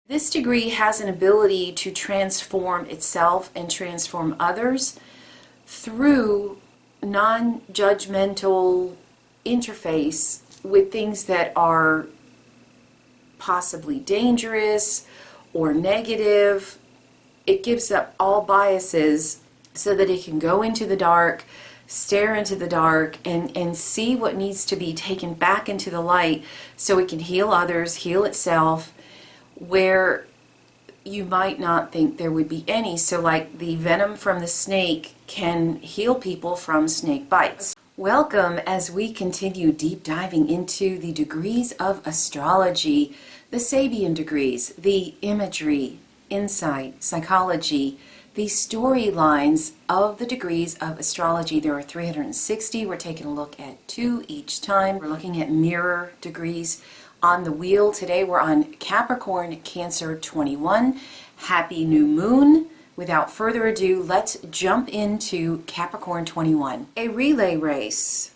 This degree has an ability to transform itself and transform others through non-judgmental interface with things that are possibly dangerous or negative. It gives up all biases so that it can go into the dark, stare into the dark, and see what needs to be taken back into the light so it can heal others, heal itself, where you might not think there would be any. So like the venom from the snake can heal people from snake bites. Welcome as we continue deep diving into the degrees of astrology, the Sabian degrees, the imagery, insight, psychology, the storylines of the degrees of astrology. There are 360. We're taking a look at 2 each time. We're looking at mirror degrees on the wheel. Today we're on Capricorn, Cancer 21. Happy new moon. Without further ado, let's jump into Capricorn 21. A relay race.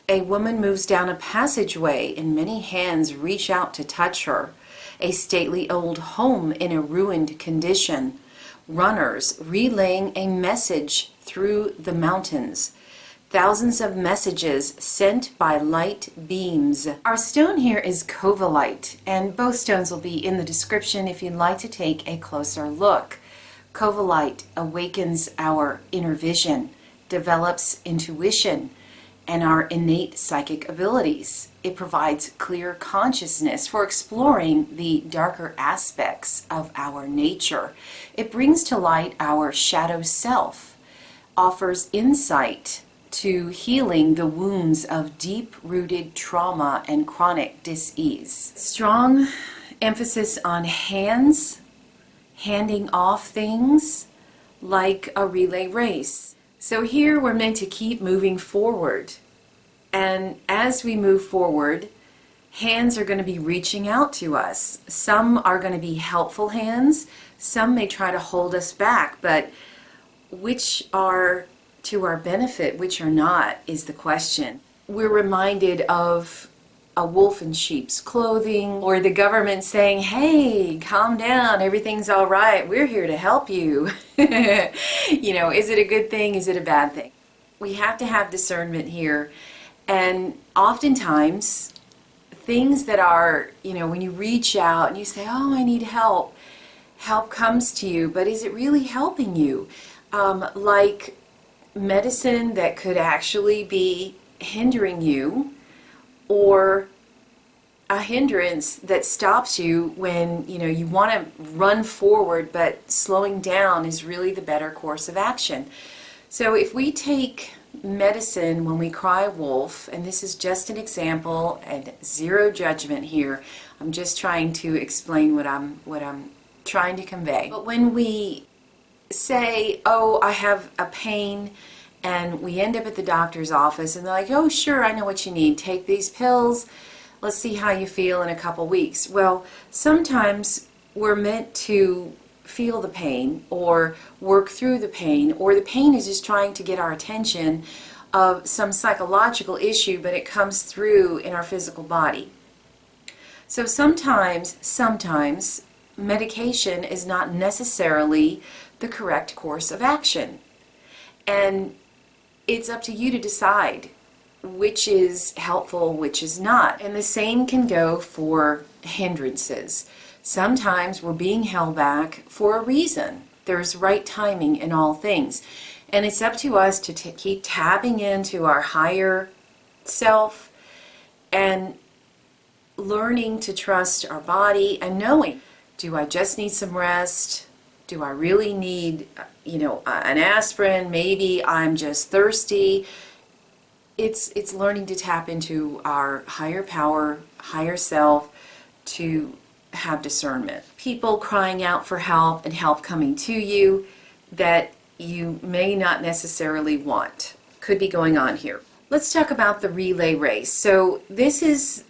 A woman moves down a passageway and many hands reach out to touch her. A stately old home in a ruined condition. Runners relaying a message through the mountains. Thousands of messages sent by light beams. Our stone here is Covellite, and both stones will be in the description if you'd like to take a closer look. Covellite awakens our inner vision, develops intuition, and our innate psychic abilities. It provides clear consciousness for exploring the darker aspects of our nature. It brings to light our shadow self, offers insight to healing the wounds of deep-rooted trauma and chronic dis-ease. Strong emphasis on hands, handing off things like a relay race. So here we're meant to keep moving forward. And as we move forward, hands are going to be reaching out to us. Some are going to be helpful hands. Some may try to hold us back, but which are to our benefit, which are not, is the question. We're reminded of a wolf in sheep's clothing, or the government saying, hey, calm down, everything's all right, we're here to help you. You know, is it a good thing? Is it a bad thing? We have to have discernment here. And oftentimes, things that are, you know, when you reach out and you say, oh, I need help, help comes to you, but is it really helping you? Like medicine that could actually be hindering you, or a hindrance that stops you when, you know, you want to run forward, but slowing down is really the better course of action. So if we take medicine when we cry wolf, and this is just an example and zero judgment here, I'm just trying to explain what I'm trying to convey. But when we say, oh, I have a pain, and we end up at the doctor's office and they're like, oh, sure, I know what you need. Take these pills. Let's see how you feel in a couple weeks. Well, sometimes we're meant to feel the pain or work through the pain, or the pain is just trying to get our attention of some psychological issue, but it comes through in our physical body. So sometimes medication is not necessarily the correct course of action. And it's up to you to decide which is helpful, which is not. And the same can go for hindrances. Sometimes we're being held back for a reason. There's right timing in all things. And it's up to us to keep tapping into our higher self and learning to trust our body and knowing, do I just need some rest? Do I really need, you know, an aspirin? Maybe I'm just thirsty. It's learning to tap into our higher power, higher self, to have discernment. People crying out for help and help coming to you that you may not necessarily want could be going on here. Let's talk about the relay race. So this is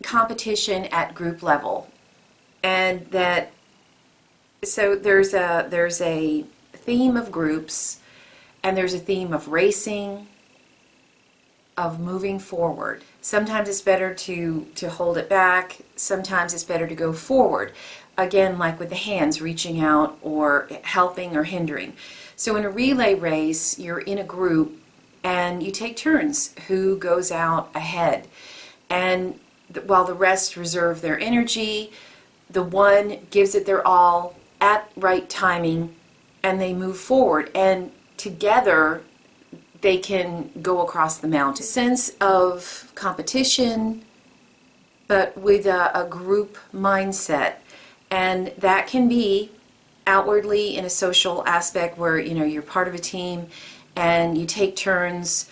competition at group level, and that so there's a theme of groups, and there's a theme of racing, of moving forward. Sometimes it's better to hold it back. Sometimes it's better to go forward. Again, like with the hands, reaching out or helping or hindering. So in a relay race, you're in a group and you take turns who goes out ahead. And while the rest reserve their energy, the one gives it their all at right timing and they move forward. And together, they can go across the mountain. Sense of competition, but with a group mindset. And that can be outwardly in a social aspect where, you know, you're part of a team and you take turns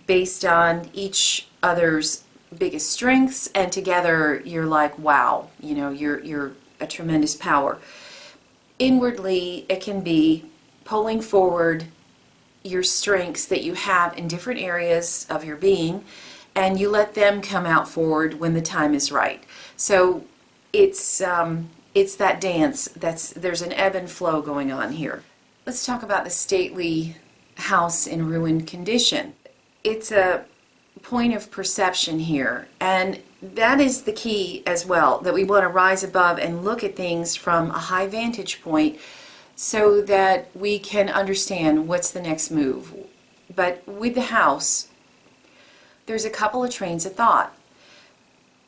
based on each other's biggest strengths, and together you're like, wow, you know, you're a tremendous power. Inwardly, it can be pulling forward your strengths that you have in different areas of your being, and you let them come out forward when the time is right. So it's that dance. There's an ebb and flow going on here. Let's talk about the stately house in ruined condition. It's a point of perception here, and that is the key as well, that we want to rise above and look at things from a high vantage point so that we can understand what's the next move. But with the house, there's a couple of trains of thought.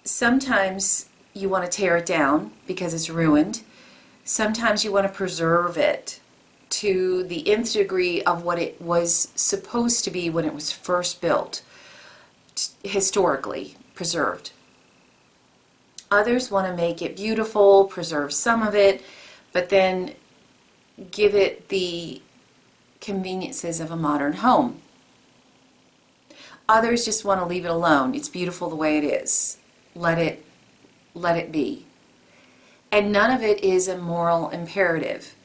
Sometimes you want to tear it down because it's ruined. Sometimes you want to preserve it to the nth degree of what it was supposed to be when it was first built, historically preserved. Others want to make it beautiful, preserve some of it, but then give it the conveniences of a modern home. Others just want to leave it alone. It's beautiful the way it is. Let it be. And none of it is a moral imperative.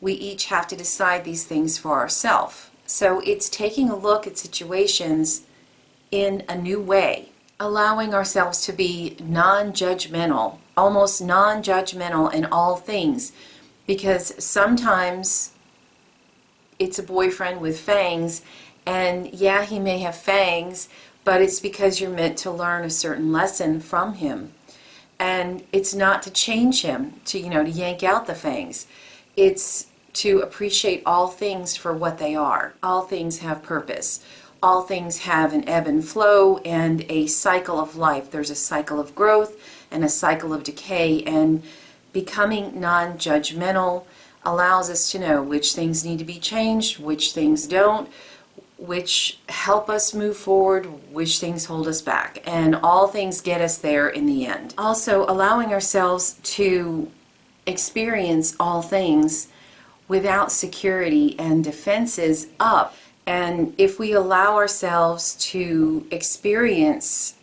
We each have to decide these things for ourselves. So it's taking a look at situations in a new way, allowing ourselves to be non-judgmental, almost non-judgmental in all things, because sometimes it's a boyfriend with fangs, and yeah, he may have fangs, but it's because you're meant to learn a certain lesson from him. And it's not to change him, to yank out the fangs. It's to appreciate all things for what they are. All things have purpose. All things have an ebb and flow and a cycle of life. There's a cycle of growth and a cycle of decay, and becoming non-judgmental allows us to know which things need to be changed, which things don't, which help us move forward, which things hold us back, and all things get us there in the end. Also, allowing ourselves to experience all things without security and defenses up. And if we allow ourselves to experience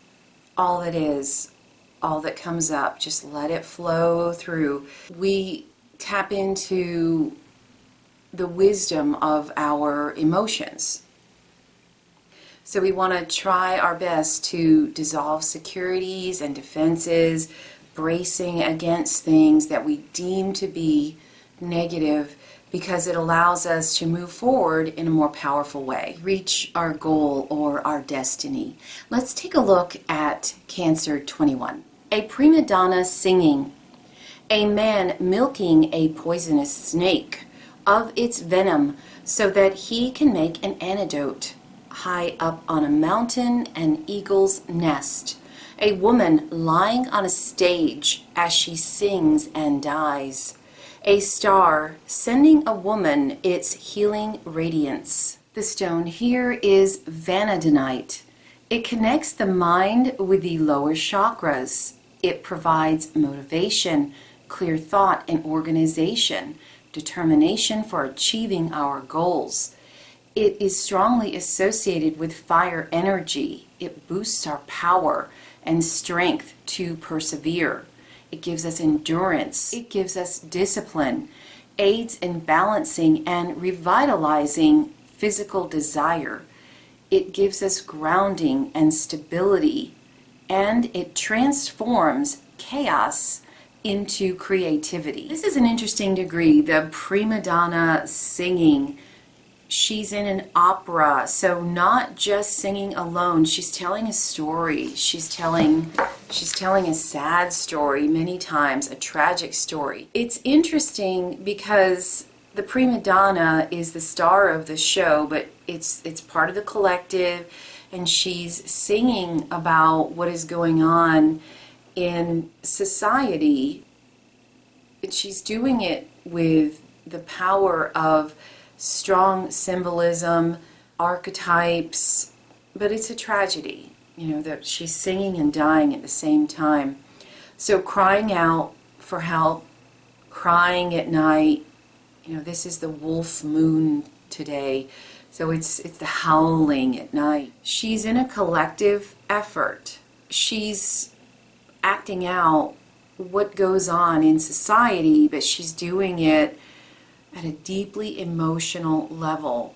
all that is, all that comes up, just let it flow through, we tap into the wisdom of our emotions. So we want to try our best to dissolve securities and defenses, bracing against things that we deem to be negative, because it allows us to move forward in a more powerful way, reach our goal or our destiny. Let's take a look at Cancer 21. A prima donna singing, a man milking a poisonous snake of its venom so that he can make an antidote. High up on a mountain, an eagle's nest. A woman lying on a stage as she sings and dies. A star sending a woman its healing radiance. The stone here is Vanadilite. It connects the mind with the lower chakras. It provides motivation, clear thought and organization, determination for achieving our goals. It is strongly associated with fire energy. It boosts our power and strength to persevere. It gives us endurance. It gives us discipline, aids in balancing and revitalizing physical desire. It gives us grounding and stability, and it transforms chaos into creativity. This is an interesting degree, the prima donna singing. She's in an opera, so not just singing alone. She's telling a story. She's telling a sad story many times, a tragic story. It's interesting because the prima donna is the star of the show, but it's part of the collective, and she's singing about what is going on in society. And she's doing it with the power of strong symbolism, archetypes, but it's a tragedy, that she's singing and dying at the same time. So crying out for help, crying at night, this is the wolf moon today, so it's the howling at night. She's in a collective effort. She's acting out what goes on in society, but she's doing it at a deeply emotional level.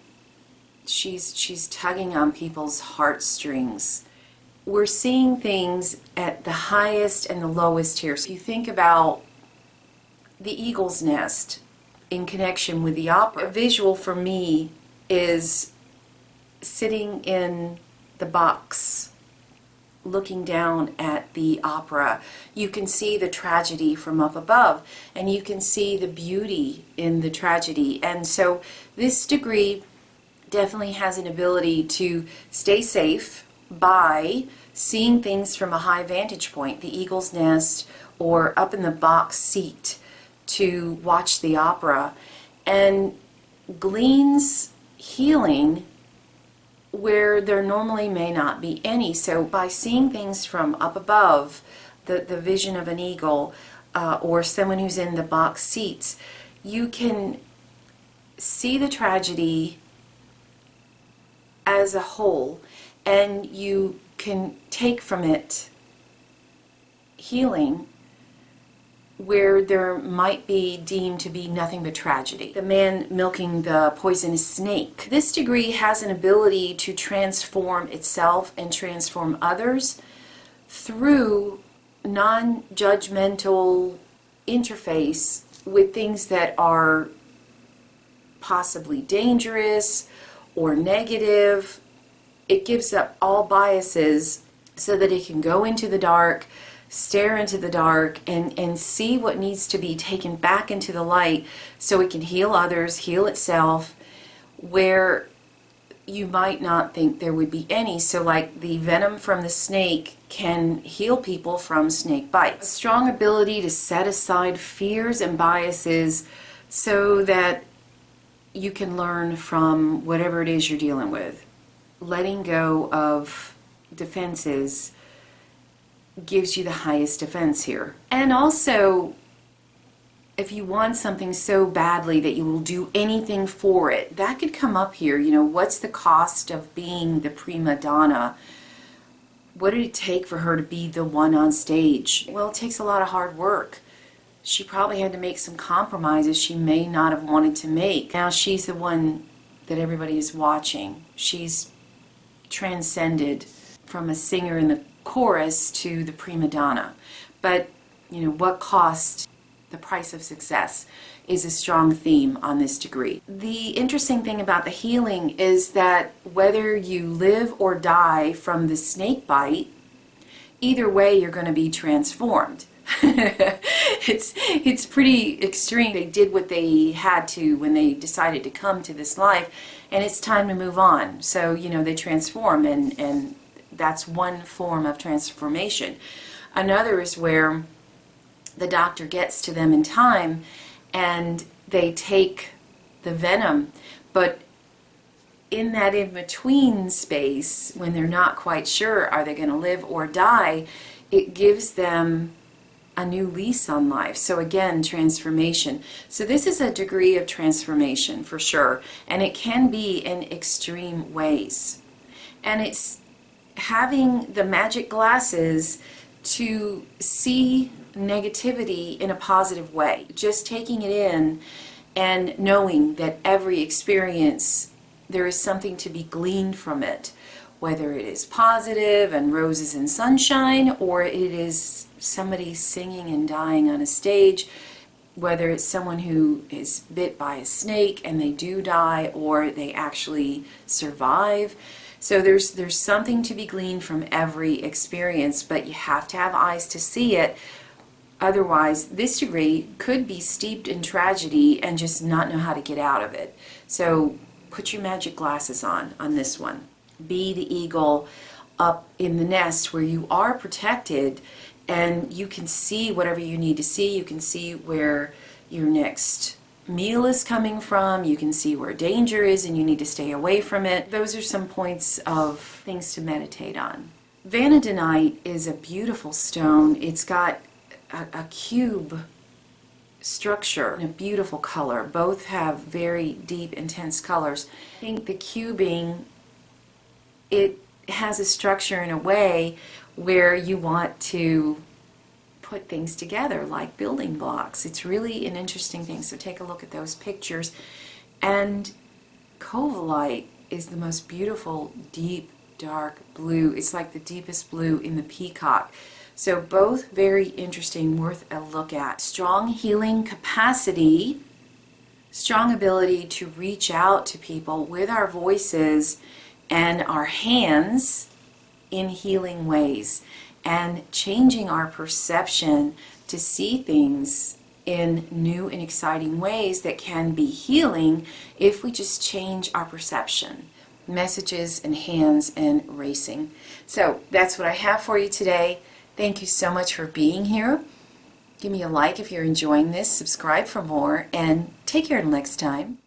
She's tugging on people's heartstrings. We're seeing things at the highest and the lowest here. So you think about the eagle's nest in connection with the opera. A visual for me is sitting in the box looking down at the opera. You can see the tragedy from up above, and you can see the beauty in the tragedy. And so this degree definitely has an ability to stay safe by seeing things from a high vantage point, the eagle's nest, or up in the box seat to watch the opera, and gleans healing where there normally may not be any. So by seeing things from up above, the vision of an eagle, or someone who's in the box seats, you can see the tragedy as a whole, and you can take from it healing where there might be deemed to be nothing but tragedy. The man milking the poisonous snake. This degree has an ability to transform itself and transform others through non-judgmental interface with things that are possibly dangerous or negative. It gives up all biases so that it can go into the dark, stare into the dark, and see what needs to be taken back into the light so it can heal others, heal itself, where you might not think there would be any. So like the venom from the snake can heal people from snake bites. A strong ability to set aside fears and biases so that you can learn from whatever it is you're dealing with. Letting go of defenses gives you the highest defense here. And also, if you want something so badly that you will do anything for it, that could come up here. What's the cost of being the prima donna? What did it take for her to be the one on stage? Well, it takes a lot of hard work. She probably had to make some compromises she may not have wanted to make. Now she's the one that everybody is watching. She's transcended from a singer in the chorus to the prima donna. But, what cost? The price of success is a strong theme on this degree. The interesting thing about the healing is that whether you live or die from the snake bite, either way you're going to be transformed. It's pretty extreme. They did what they had to when they decided to come to this life, and it's time to move on. So, they transform, and that's one form of transformation. Another is where the doctor gets to them in time and they take the venom, but in that in-between space, when they're not quite sure are they going to live or die, it gives them a new lease on life. So again, transformation. So this is a degree of transformation for sure, and it can be in extreme ways. And it's having the magic glasses to see negativity in a positive way, just taking it in and knowing that every experience, there is something to be gleaned from it, whether it is positive and roses and sunshine, or it is somebody singing and dying on a stage. whether it's someone who is bit by a snake and they do die, or they actually survive. So there's something to be gleaned from every experience, but you have to have eyes to see it. Otherwise, this degree could be steeped in tragedy and just not know how to get out of it. So put your magic glasses on this one. Be the eagle up in the nest where you are protected, and you can see whatever you need to see. You can see where your next meal is coming from. You can see where danger is and you need to stay away from it. Those are some points of things to meditate on. Vanadilite is a beautiful stone. It's got a cube structure and a beautiful color. Both have very deep, intense colors. I think the cubing, it has a structure in a way where you want to put things together like building blocks. It's really an interesting thing, so take a look at those pictures. And Covellite is the most beautiful, deep, dark blue. It's like the deepest blue in the peacock. So both very interesting, worth a look at. Strong healing capacity, strong ability to reach out to people with our voices and our hands in healing ways, and changing our perception to see things in new and exciting ways that can be healing if we just change our perception. Messages and hands and racing. So that's what I have for you today. Thank you so much for being here. Give me a like if you're enjoying this, subscribe for more, and take care until next time.